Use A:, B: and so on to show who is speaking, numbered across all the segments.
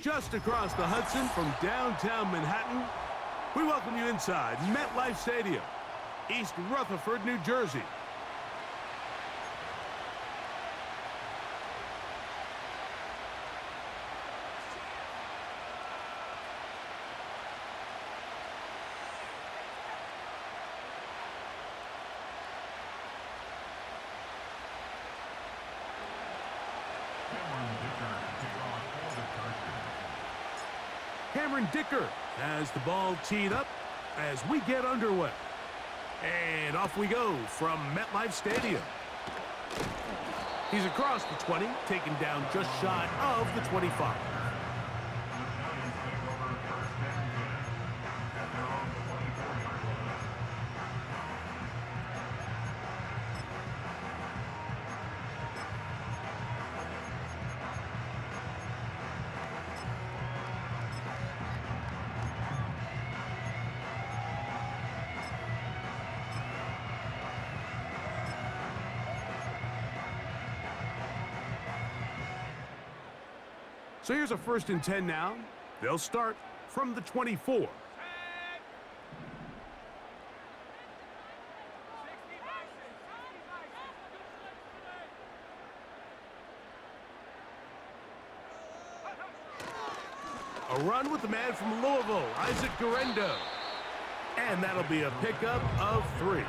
A: just across the Hudson from downtown Manhattan. We welcome you inside MetLife Stadium, East Rutherford, New Jersey. Cameron Dicker has the ball teed up as we get underway. And off we go from MetLife Stadium. He's across the 20, taken down just shy of the 25. So here's a 1st and 10 now. They'll start from the 24. A run with the man from Louisville, Isaac Guerendo. And that'll be a pickup of 3.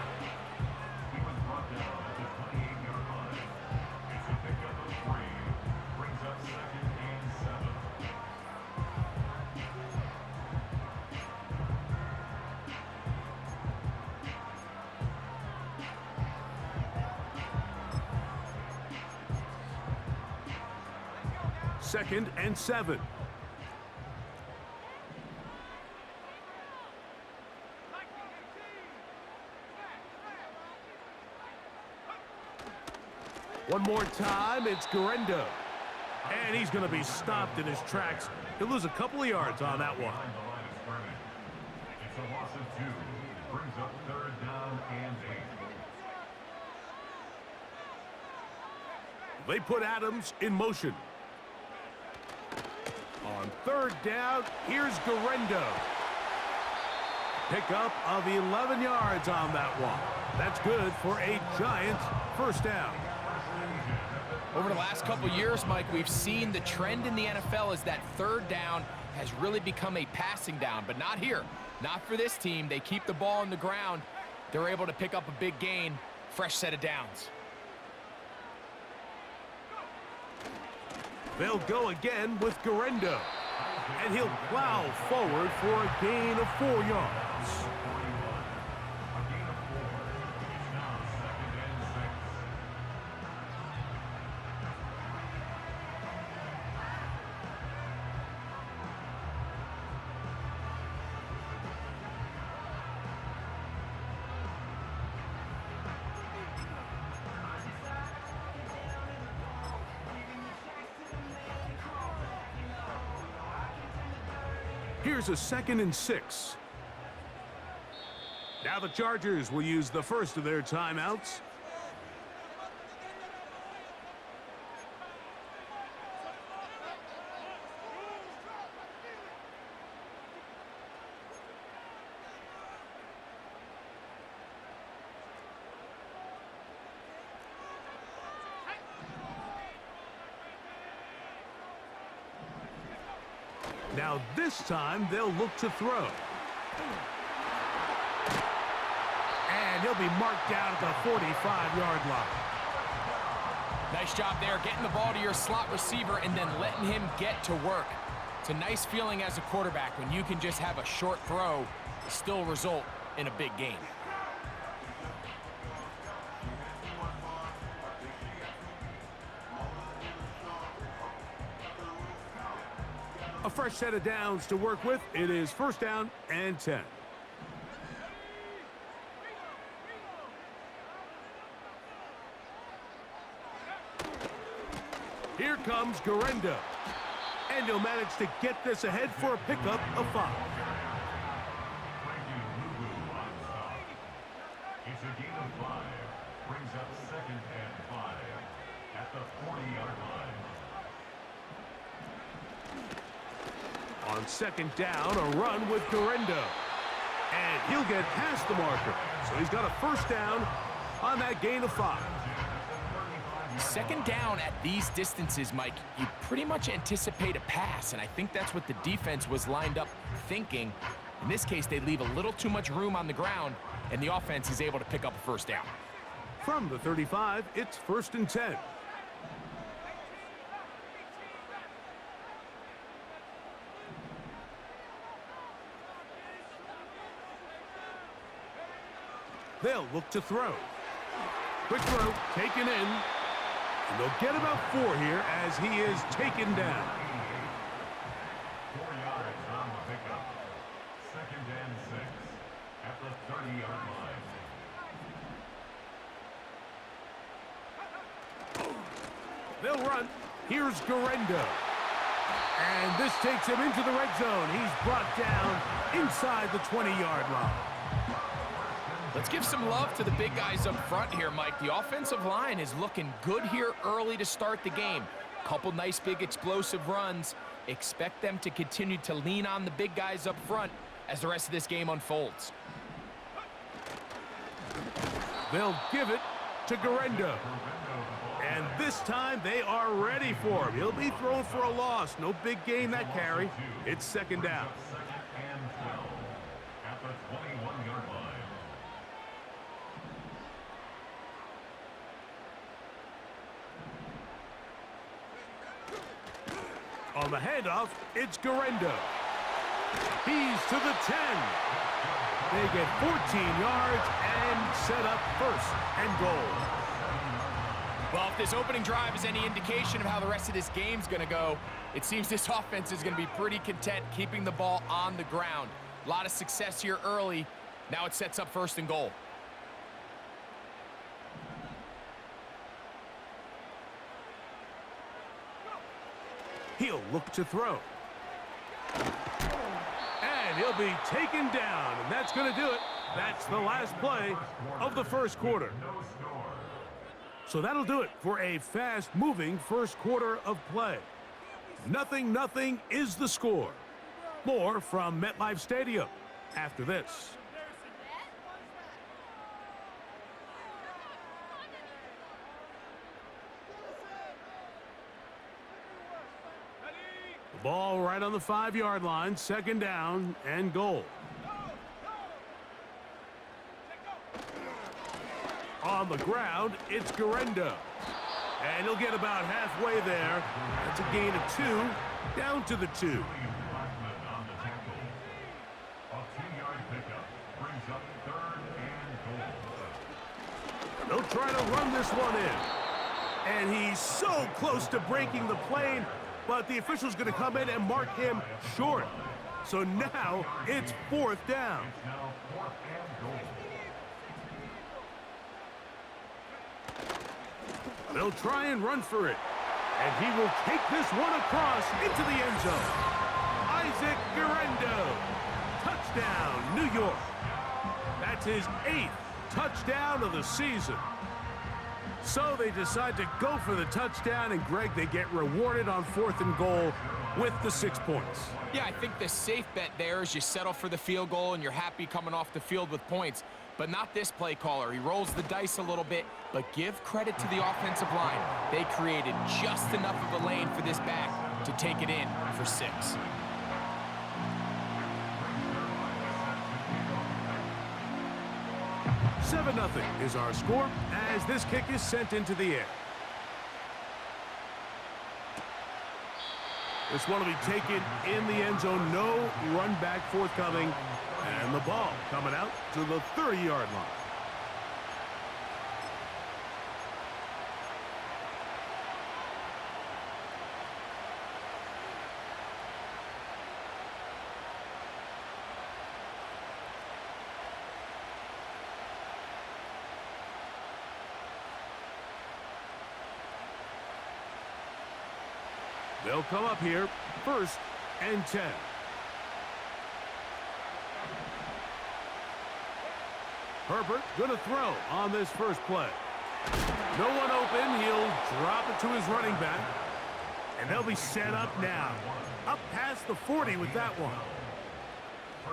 A: Second and 7. One more time, it's Guerendo. And he's going to be stopped in his tracks. He'll lose a couple of yards on that one.
B: It's a loss of 2. Brings up 3rd down and 8.
A: They put Adams in motion. On 3rd down, here's Guerendo. Pickup of 11 yards on that one. That's good for a Giants 1st down.
C: Over the last couple years, Mike, we've seen the trend in the NFL is that 3rd down has really become a passing down, but not here. Not for this team. They keep the ball on the ground. They're able to pick up a big gain. Fresh set of downs.
A: They'll go again with Guerendo. And he'll plow forward for a gain of 4 yards. Here's a 2nd and 6. Now the Chargers will use the first of their timeouts. Now this time they'll look to throw. And he'll be marked down at the 45-yard line.
C: Nice job there, getting the ball to your slot receiver and then letting him get to work. It's a nice feeling as a quarterback when you can just have a short throw, still result in a big gain.
A: A fresh set of downs to work with. It is 1st down and 10. Here comes Guerendo. And he'll manage to get this ahead for a pickup of 5.
B: It's a gain of 5. Brings up 2nd and 5 at the 40-yard line.
A: On second down, a run with Garendo. And he'll get past the marker. So he's got a first down on that gain of 5.
C: Second down at these distances, Mike, you pretty much anticipate a pass, and I think that's what the defense was lined up thinking. In this case, they leave a little too much room on the ground, and the offense is able to pick up a first down.
A: From the 35, it's 1st and 10. They'll look to throw. Quick throw, taken in. And they'll get about 4 here as he is taken down.
B: 4 yards on the pickup. 2nd and 6 at the 30-yard line.
A: They'll run. Here's Garendo. And this takes him into the red zone. He's brought down inside the 20-yard line.
C: Let's give some love to the big guys up front here, Mike. The offensive line is looking good here early to start the game. Couple nice big explosive runs. Expect them to continue to lean on the big guys up front as the rest of this game unfolds.
A: They'll give it to Garendo. And this time they are ready for him. He'll be thrown for a loss. No big gain that carry. It's 2nd down.
B: 2nd and 12 at the 21-yard line.
A: On the handoff, it's Garendo. He's to the 10. They get 14 yards and set up 1st and goal.
C: Well, if this opening drive is any indication of how the rest of this game's going to go, it seems this offense is going to be pretty content keeping the ball on the ground. A lot of success here early. Now it sets up 1st and goal.
A: He'll look to throw. And he'll be taken down, and that's going to do it. That's the last play of the 1st quarter. So that'll do it for a fast-moving 1st quarter of play. 0-0 is the score. More from MetLife Stadium after this. The ball right on the 5-yard line, 2nd down and goal. On the ground, it's Garendo. And he'll get about halfway there. That's a gain of 2, down to the 2. They'll try to run this one in. And he's so close to breaking the plane, but the official's going to come in and mark him short. So now it's 4th down. They'll try and run for it. And he will take this one across into the end zone. Isaac Garendo. Touchdown, New York. That's his 8th touchdown of the season. So they decide to go for the touchdown, and Greg, they get rewarded on 4th and goal with the 6 points.
C: Yeah, I think the safe bet there is you settle for the field goal and you're happy coming off the field with points. But not this play caller. He rolls the dice a little bit, but give credit to the offensive line. They created just enough of a lane for this back to take it in for 6.
A: Seven-0 is our score as this kick is sent into the air. This one will be taken in the end zone. No run back forthcoming. And the ball coming out to the 30-yard line. They'll come up here, 1st and 10. Herbert going to throw on this first play. No one open. He'll drop it to his running back. And they'll be set up now. Up past the 40 with that one.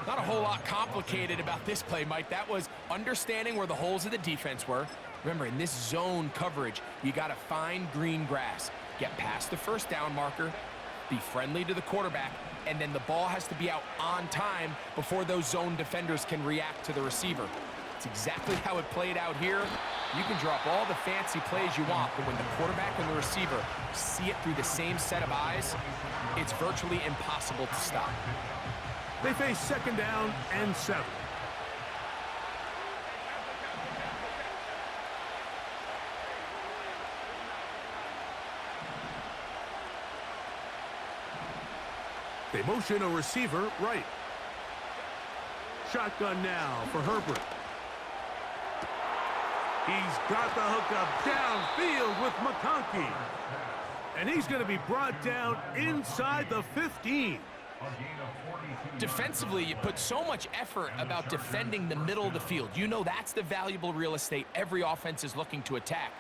C: Not a whole lot complicated about this play, Mike. That was understanding where the holes of the defense were. Remember, in this zone coverage, you got to find green grass. Get past the first down marker, be friendly to the quarterback, and then the ball has to be out on time before those zone defenders can react to the receiver. It's exactly how it played out here. You can drop all the fancy plays you want, but when the quarterback and the receiver see it through the same set of eyes, it's virtually impossible to stop.
A: They face second down and 7. They motion a receiver right. Shotgun now for Herbert. He's got the hookup downfield with McConkey. And he's going to be brought down inside the 15.
C: Defensively, you put so much effort about defending the middle of the field. You know that's the valuable real estate every offense is looking to attack.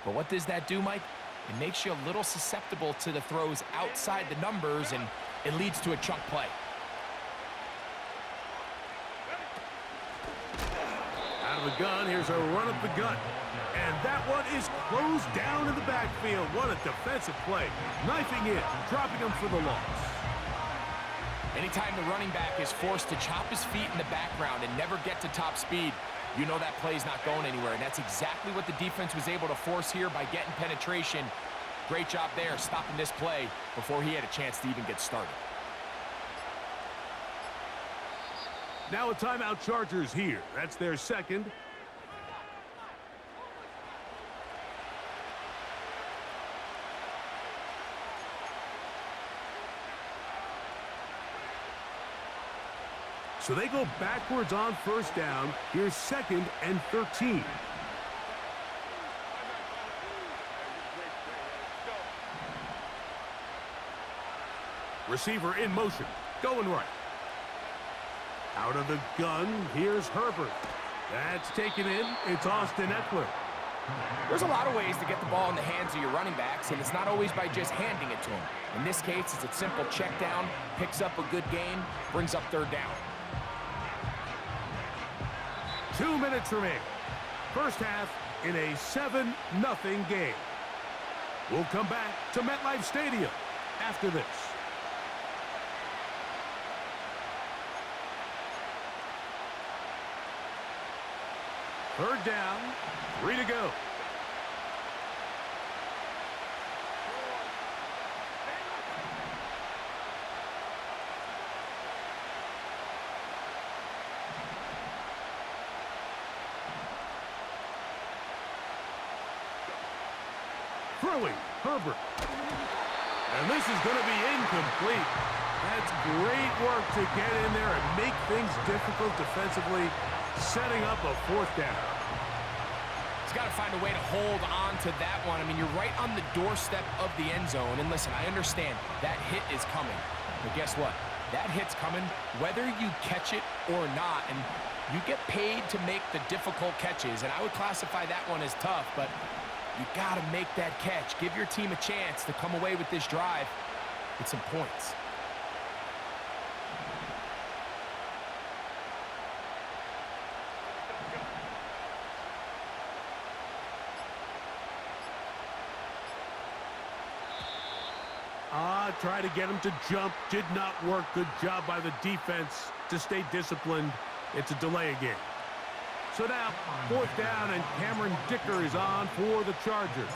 C: But what does that do, Mike? It makes you a little susceptible to the throws outside the numbers, and it leads to a chunk play.
A: Out of the gun, here's a run up the gut. And that one is closed down in the backfield. What a defensive play. Knifing in, dropping him for the loss.
C: Anytime the running back is forced to chop his feet in the background and never get to top speed, you know that play's not going anywhere. And that's exactly what the defense was able to force here by getting penetration. Great job there, stopping this play before he had a chance to even get started.
A: Now a timeout, Chargers here. That's their second. So they go backwards on first down. Here's second and 13. Receiver in motion, going right. Out of the gun, here's Herbert. That's taken in. It's Austin Eckler.
C: There's a lot of ways to get the ball in the hands of your running backs, and it's not always by just handing it to them. In this case, it's a simple check down, picks up a good gain, brings up third down.
A: 2 minutes remaining. First half in a 7-0 game. We'll come back to MetLife Stadium after this. Third down, 3 to go. Throwing, Herbert. And this is going to be incomplete. That's great work to get in there and make things difficult defensively, setting up a fourth down.
C: He's got to find a way to hold on to that one. I mean, you're right on the doorstep of the end zone. And listen, I understand that hit is coming. But guess what? That hit's coming whether you catch it or not. And you get paid to make the difficult catches. And I would classify that one as tough, but you got to make that catch. Give your team a chance to come away with this drive with some points.
A: Try to get him to jump. Did not work. Good job by the defense to stay disciplined. It's a delay again. So now, fourth down, and Cameron Dicker is on for the Chargers.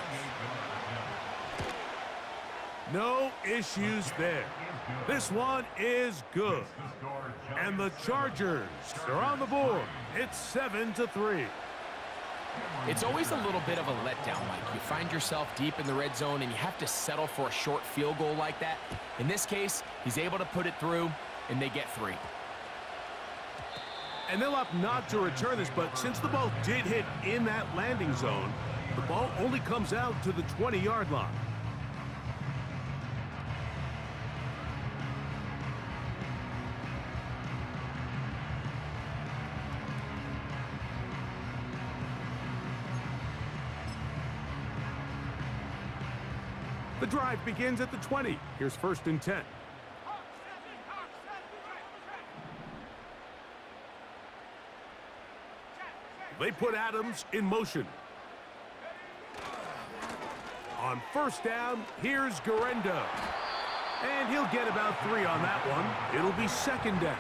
A: No issues there. This one is good. And the Chargers are on the board. It's 7-3.
C: It's always a little bit of a letdown, Mike. You find yourself deep in the red zone and you have to settle for a short field goal like that. In this case, he's able to put it through, and they get 3.
A: And they'll opt not to return this, but since the ball did hit in that landing zone, the ball only comes out to the 20-yard line. The drive begins at the 20. Here's 1st and 10. They put Adams in motion. On 1st down, here's Garendo. And he'll get about 3 on that one. It'll be 2nd down.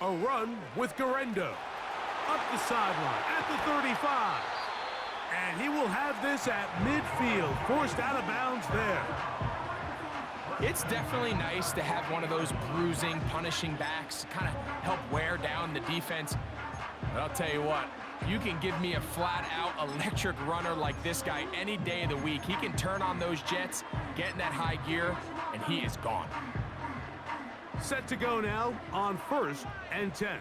A: A run with Garendo. Up the sideline at the 35. And he will have this at midfield. Forced out of bounds there.
C: It's definitely nice to have one of those bruising, punishing backs, kind of help wear down the defense. But I'll tell you what, you can give me a flat-out electric runner like this guy any day of the week. He can turn on those jets, get in that high gear, and he is gone.
A: Set to go now on 1st and 10.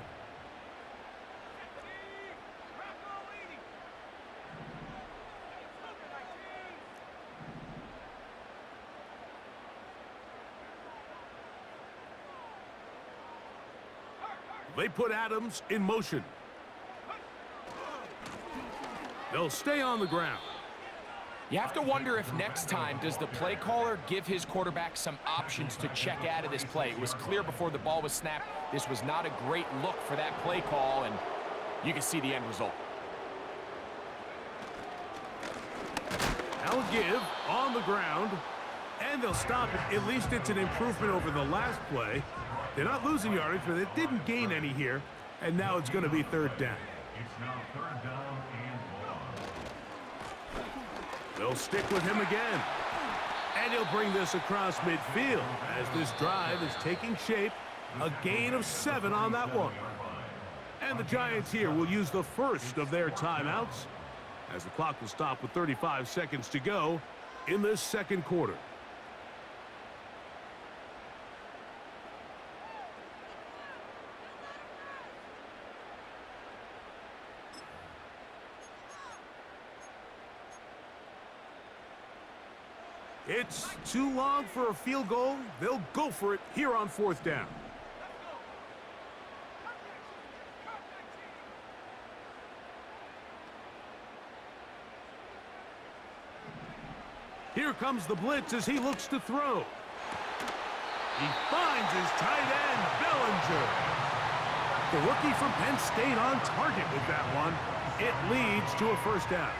A: They put Adams in motion. They'll stay on the ground.
C: You have to wonder if next time, does the play caller give his quarterback some options to check out of this play? It was clear before the ball was snapped, this was not a great look for that play call, and you can see the end result.
A: Now a give on the ground, and they'll stop it. At least it's an improvement over the last play. They're not losing yardage, but they didn't gain any here, and now it's going to be 3rd down.
B: It's now 3rd down and long.
A: They'll stick with him again. And he'll bring this across midfield as this drive is taking shape. A gain of 7 on that one. And the Giants here will use the first of their timeouts as the clock will stop with 35 seconds to go in this 2nd quarter. It's too long for a field goal. They'll go for it here on 4th down. Here comes the blitz as he looks to throw. He finds his tight end, Bellinger. The rookie from Penn State on target with that one. It leads to a 1st down.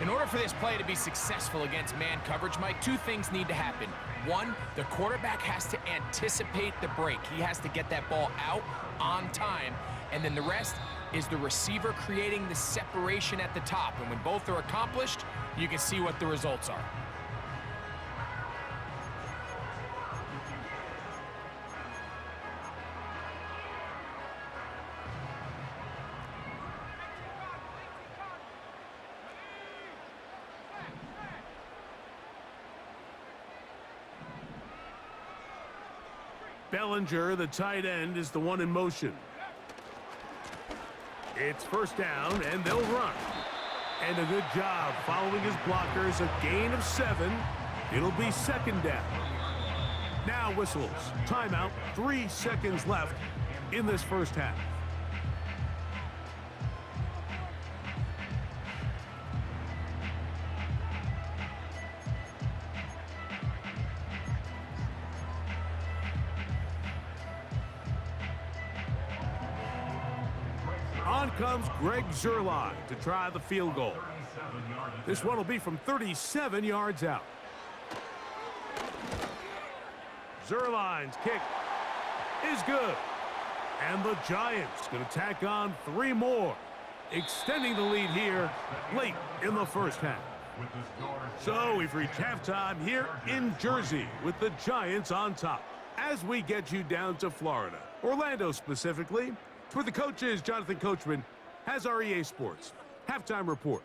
C: In order for this play to be successful against man coverage, Mike, 2 things need to happen. 1, the quarterback has to anticipate the break. He has to get that ball out on time. And then the rest is the receiver creating the separation at the top. And when both are accomplished, you can see what the results are.
A: Bellinger, the tight end, is the one in motion. It's 1st down, and they'll run. And a good job following his blockers. A gain of 7. It'll be 2nd down. Now whistles. Timeout. 3 seconds left in this 1st half. On comes Greg Zuerlein to try the field goal. This one will be from 37 yards out. Zuerlein's kick is good. And the Giants going to tack on 3 more, extending the lead here late in the 1st half. So we've reached halftime here in Jersey with the Giants on top. As we get you down to Florida, Orlando specifically, for the coaches, Jonathan Coachman, has our EA Sports halftime report.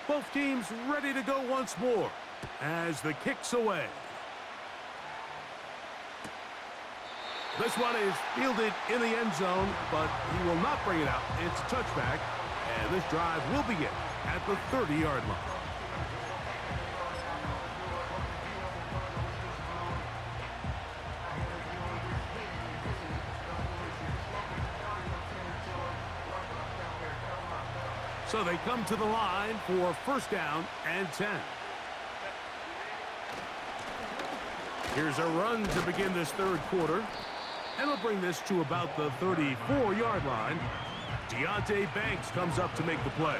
A: Both teams ready to go once more as the kick's away. This one is fielded in the end zone, but he will not bring it out. It's a touchback, and this drive will begin at the 30-yard line. So they come to the line for first down and 10. Here's a run to begin this third quarter. And we'll bring this to about the 34-yard line. Deonte Banks comes up to make the play.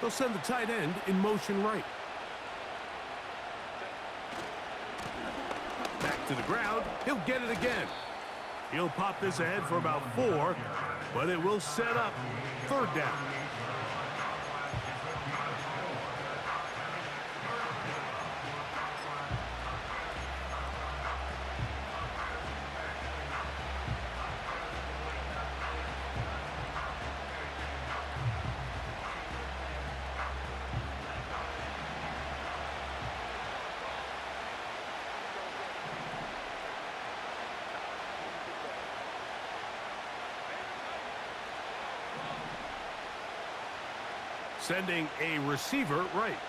A: They'll send the tight end in motion right. Back to the ground. He'll get it again. He'll pop this ahead for about 4, but it will set up third down. Sending a receiver right.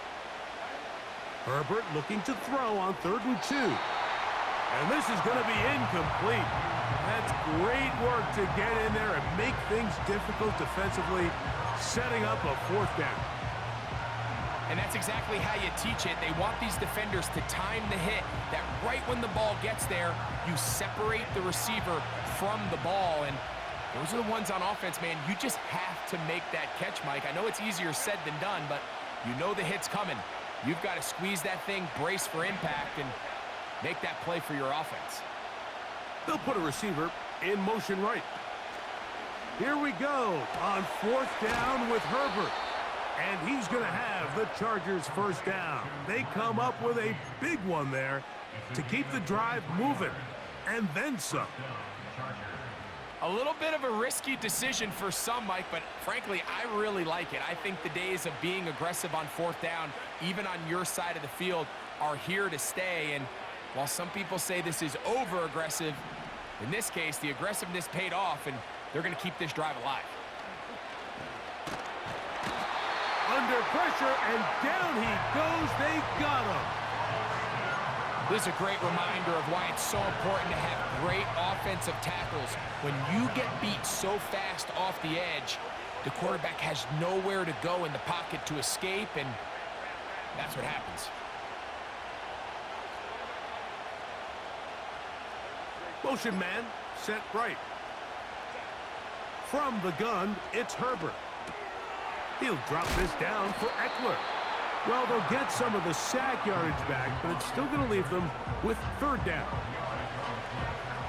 A: Herbert looking to throw on 3rd and 2. And this is going to be incomplete. That's great work to get in there and make things difficult defensively, setting up a 4th down.
C: And that's exactly how you teach it. They want these defenders to time the hit, that right when the ball gets there, you separate the receiver from the ball. And those are the ones on offense, man. You just have to make that catch, Mike. I know it's easier said than done, but you know the hit's coming. You've got to squeeze that thing, brace for impact, and make that play for your offense.
A: They'll put a receiver in motion right. Here we go on 4th down with Herbert. And he's going to have the Chargers first down. They come up with a big one there to keep the drive moving, and then some.
C: A little bit of a risky decision for some, Mike, but frankly, I really like it. I think the days of being aggressive on 4th down, even on your side of the field, are here to stay. And while some people say this is over-aggressive, in this case, the aggressiveness paid off, and they're going to keep this drive alive.
A: Under pressure, and down he goes. They got him.
C: This is a great reminder of why it's so important to have great offensive tackles. When you get beat so fast off the edge, the quarterback has nowhere to go in the pocket to escape, and that's what happens.
A: Motion man, set right. From the gun, it's Herbert. He'll drop this down for Eckler. Well, they'll get some of the sack yardage back, but it's still going to leave them with 3rd down.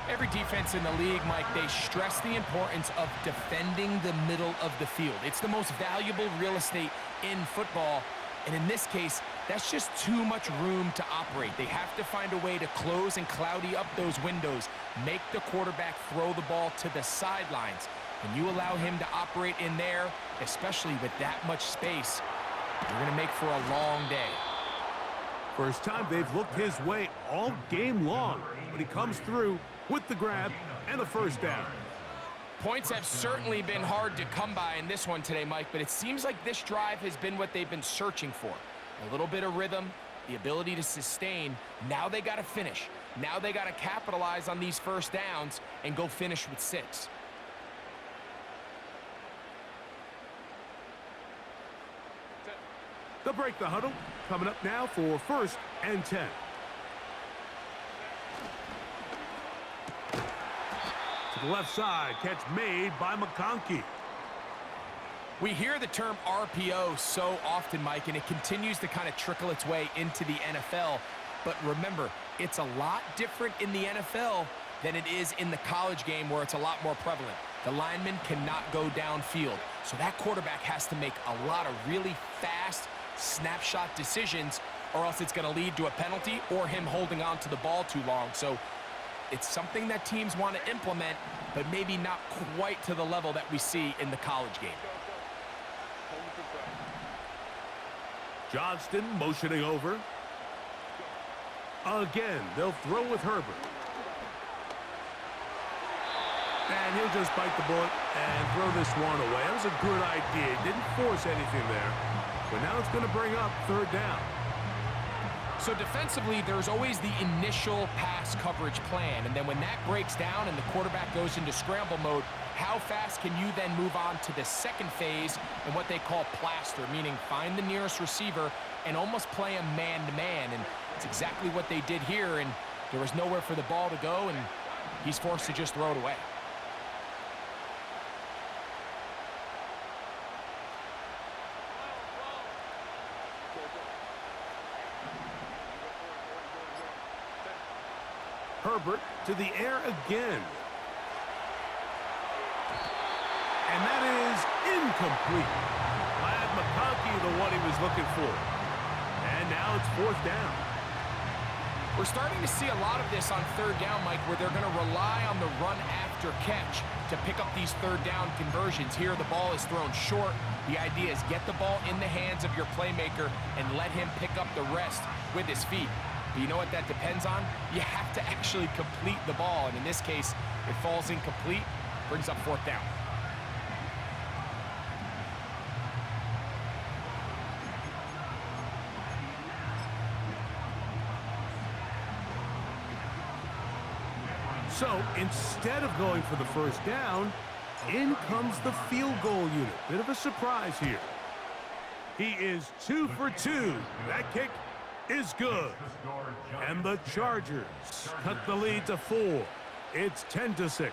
C: Every defense in the league, Mike, they stress the importance of defending the middle of the field. It's the most valuable real estate in football, and in this case, that's just too much room to operate. They have to find a way to close and cloudy up those windows, make the quarterback throw the ball to the sidelines. When you allow him to operate in there, especially with that much space, you're going to make for a long day.
A: First time they've looked his way all game long, but he comes through with the grab and a first down.
C: Points have certainly been hard to come by in this one today, Mike, but it seems like this drive has been what they've been searching for. A little bit of rhythm, the ability to sustain. Now they got to finish. Now they got to capitalize on these first downs and go finish with 6.
A: They'll break the huddle coming up now for 1st and 10. To the left side, catch made by McConkey.
C: We hear the term RPO so often, Mike, and it continues to kind of trickle its way into the NFL. But remember, it's a lot different in the NFL than it is in the college game where it's a lot more prevalent. The lineman cannot go downfield, so that quarterback has to make a lot of really fast snapshot decisions, or else it's going to lead to a penalty or him holding on to the ball too long. So it's something that teams want to implement, but maybe not quite to the level that we see in the college game.
A: Johnston motioning over. Again, they'll throw with Herbert. And he'll just bite the bullet and throw this one away. That was a good idea. Didn't force anything there. But now it's going to bring up 3rd down.
C: So defensively, there's always the initial pass coverage plan. And then when that breaks down and the quarterback goes into scramble mode, how fast can you then move on to the second phase and what they call plaster, meaning find the nearest receiver and almost play him man-to-man. And it's exactly what they did here, and there was nowhere for the ball to go, and he's forced to just throw it away.
A: Herbert to the air again. And that is incomplete. Glad McConkey the one he was looking for. And now it's 4th down.
C: We're starting to see a lot of this on 3rd down, Mike, where they're going to rely on the run after catch to pick up these 3rd down conversions. Here, the ball is thrown short. The idea is get the ball in the hands of your playmaker and let him pick up the rest with his feet. But you know what that depends on? You have to actually complete the ball. And in this case, it falls incomplete, brings up 4th down.
A: So instead of going for the 1st down, in comes the field goal unit. Bit of a surprise here. He is 2 for 2. That kick is good. And the Chargers cut the lead to 4. It's 10-6.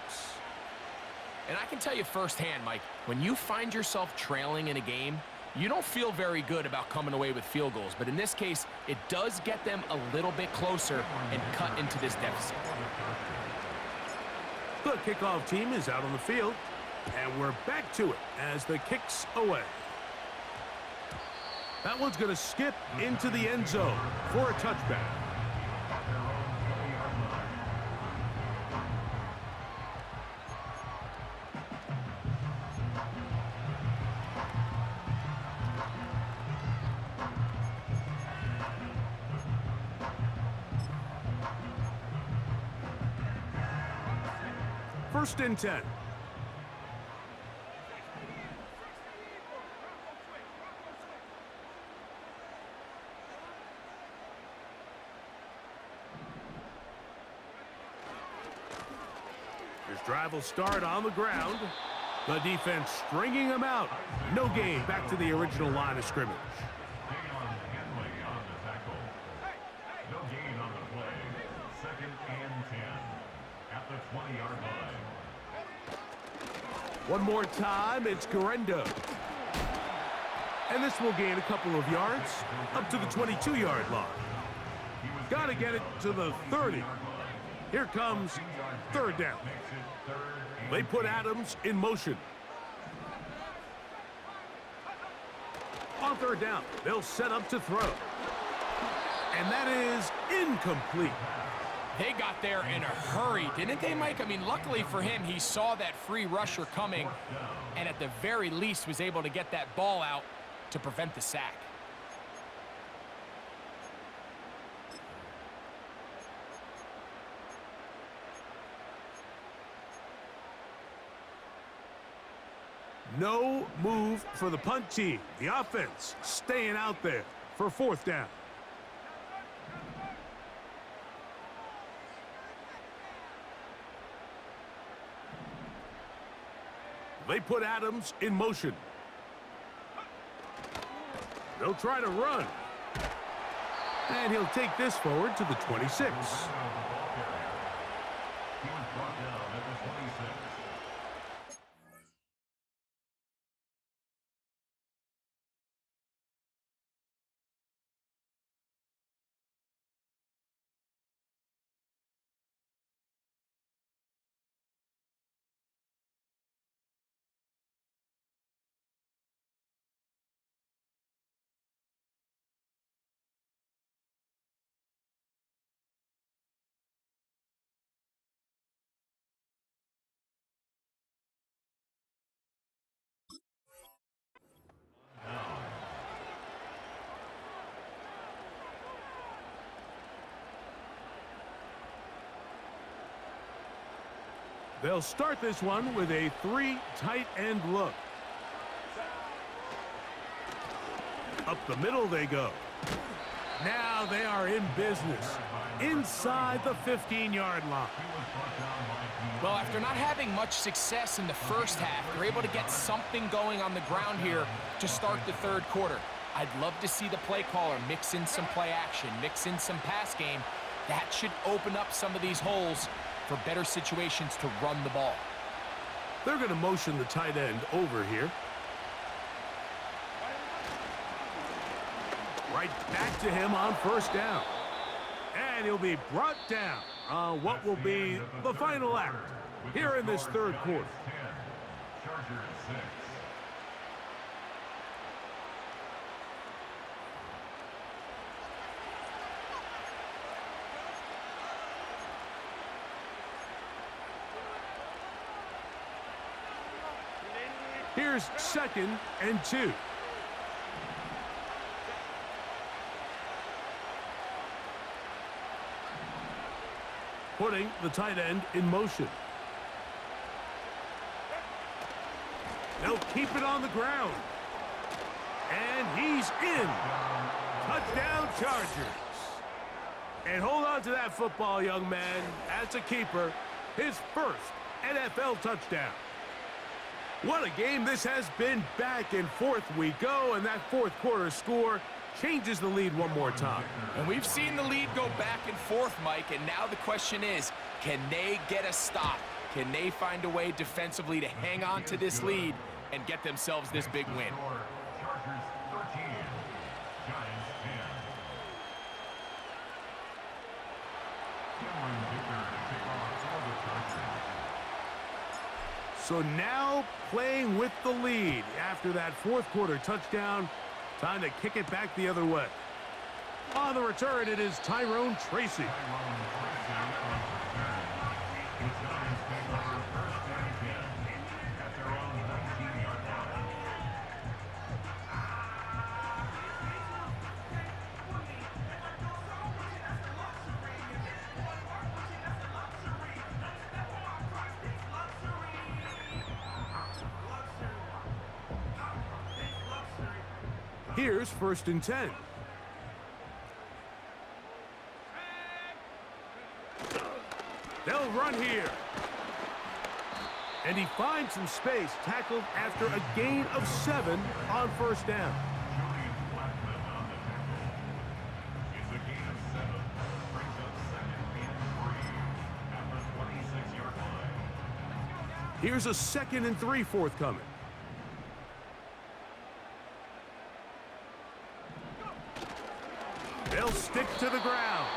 C: And I can tell you firsthand, Mike, when you find yourself trailing in a game, you don't feel very good about coming away with field goals. But in this case, it does get them a little bit closer and cut into this deficit.
A: The kickoff team is out on the field, and we're back to it as the kick's away. That one's going to skip into the end zone for a touchback. First and 10. This drive will start on the ground. The defense stringing them out. No gain. Back to the original line of scrimmage.
B: No gain on the play. 2nd and 10 at the 20-yard line.
A: One more time, it's Garendo. And this will gain a couple of yards up to the 22-yard line. Got to get it to the 30. Here comes 3rd down. They put Adams in motion. On 3rd down, they'll set up to throw. And that is incomplete.
C: They got there in a hurry, didn't they, Mike? I mean, luckily for him, he saw that free rusher coming and at the very least was able to get that ball out to prevent the sack.
A: No move for the punt team. The offense staying out there for 4th down. They put Adams in motion. They'll try to run. And he'll take this forward to the 26.
B: He was brought down at the 26.
A: They'll start this one with a 3 tight end look. Up the middle they go. Now they are in business inside the 15-yard line.
C: Well, after not having much success in the first half, they're able to get something going on the ground here to start the third quarter. I'd love to see the play caller mix in some play action, mix in some pass game. That should open up some of these holes for better situations to run the ball.
A: They're going to motion the tight end over here. Right back to him on first down. And he'll be brought down on what will be the final act here in this third quarter.
B: Chargers 6.
A: Here's 2nd and 2. Putting the tight end in motion. They'll keep it on the ground. And he's in. Touchdown Chargers. And hold on to that football, young man. That's a keeper. His first NFL touchdown. What a game this has been. Back and forth we go, and that fourth quarter score changes the lead one more time.
C: And we've seen the lead go back and forth, Mike, and now the question is, can they get a stop? Can they find a way defensively to hang on to this lead and get themselves this big win?
B: Chargers 13. Giants 10. Cameron Dicker to kick off for the Chargers.
A: So now playing with the lead after that fourth quarter touchdown. Time to kick it back the other way. On the return, it is Tyrone Tracy. Here's 1st and 10. They'll run here. And he finds some space, tackled after a gain of 7 on first down.
B: It's a gain of 7. Brings up 2nd and 3 at the 26-yard line.
A: Here's a 2nd and 3 forthcoming. They'll stick to the ground.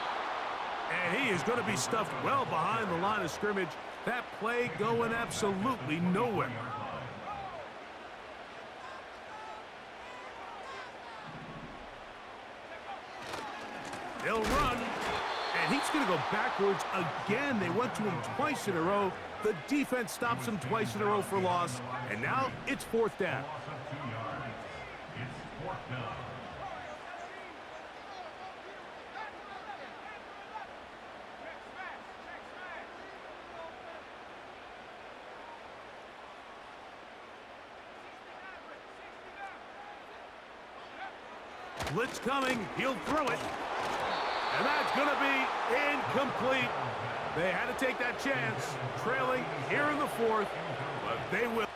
A: And he is going to be stuffed well behind the line of scrimmage. That play going absolutely nowhere. They'll run. And he's going to go backwards again. They went to him twice in a row. The defense stops him twice in a row for loss. And now it's 4th down.
B: Loss of 2 yards. It's 4th down.
A: Blitz coming. He'll throw it. And that's going to be incomplete. They had to take that chance, trailing here in the 4th, but they will.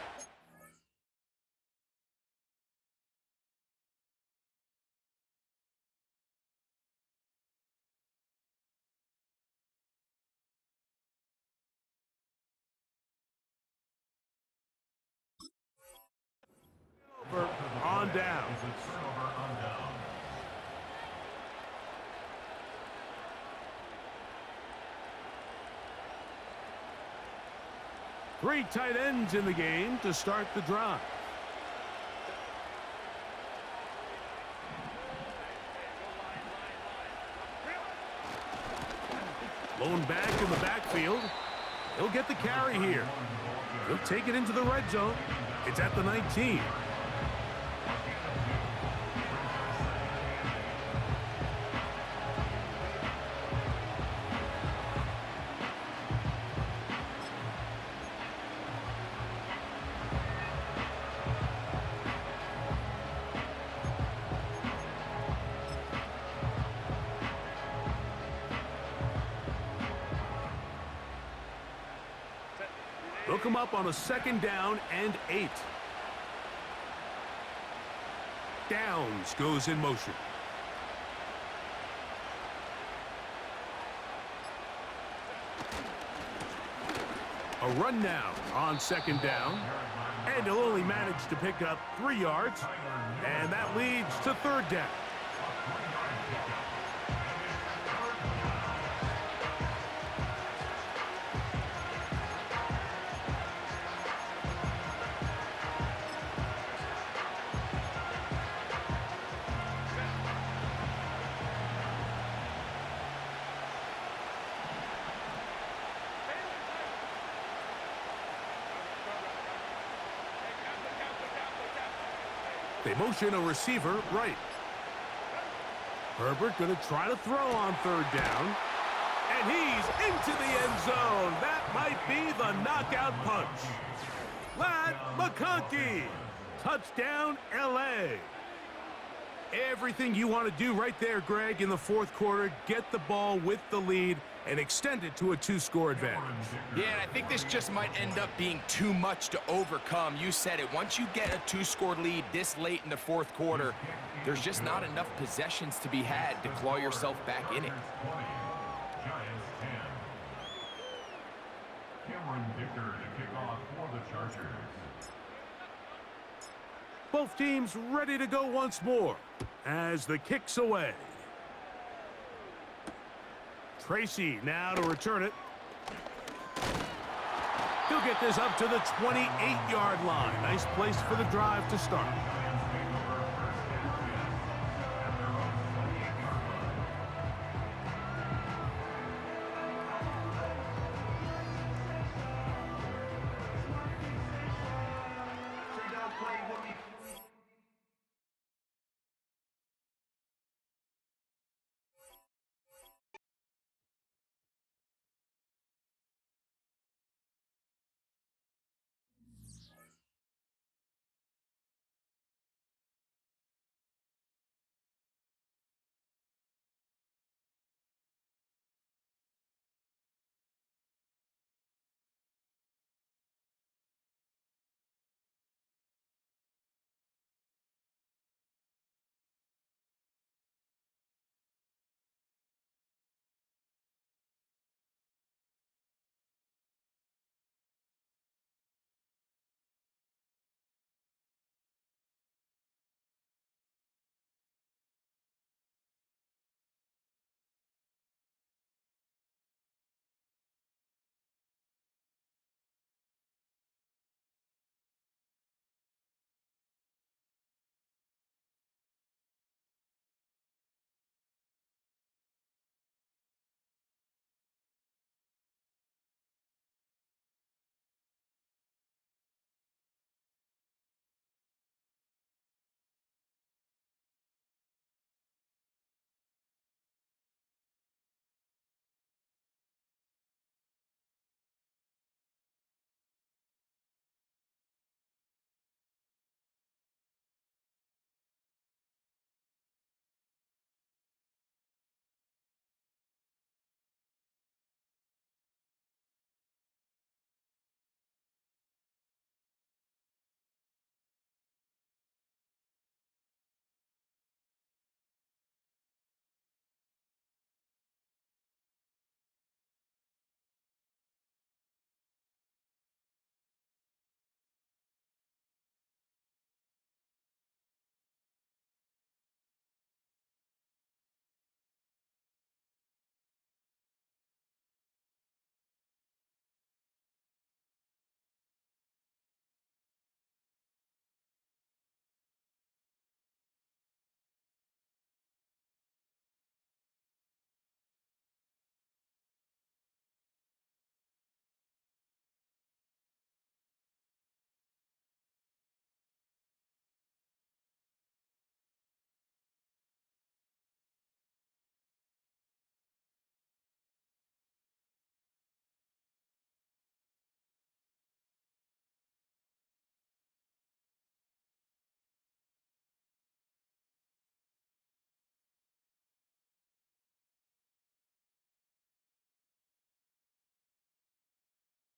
A: on down.
B: Is a turnover on down.
A: Three tight ends in the game to start the drive. Blown back in the backfield. He'll get the carry here. He'll take it into the red zone. It's at the 19. Look him up on a 2nd down and 8. Downs goes in motion. A run now on 2nd down. And he'll only manage to pick up 3 yards. And that leads to 3rd down. They motion a receiver right. Herbert going to try to throw on 3rd down. And he's into the end zone. That might be the knockout punch. Ladd McConkey. Touchdown, L.A. Everything you want to do right there, Greg, in the 4th quarter. Get the ball with the lead and extend it to a 2-score advantage.
C: Yeah, and I think this just might end up being too much to overcome. You said it. Once you get a 2-score lead this late in the 4th quarter, there's just not enough possessions to be had to claw yourself back in it.
B: Giants 10. Cameron Dicker to kick off for the Chargers.
A: Both teams ready to go once more as the kick's away. Tracy now to return it. He'll get this up to the 28-yard line. Nice place for the drive to start.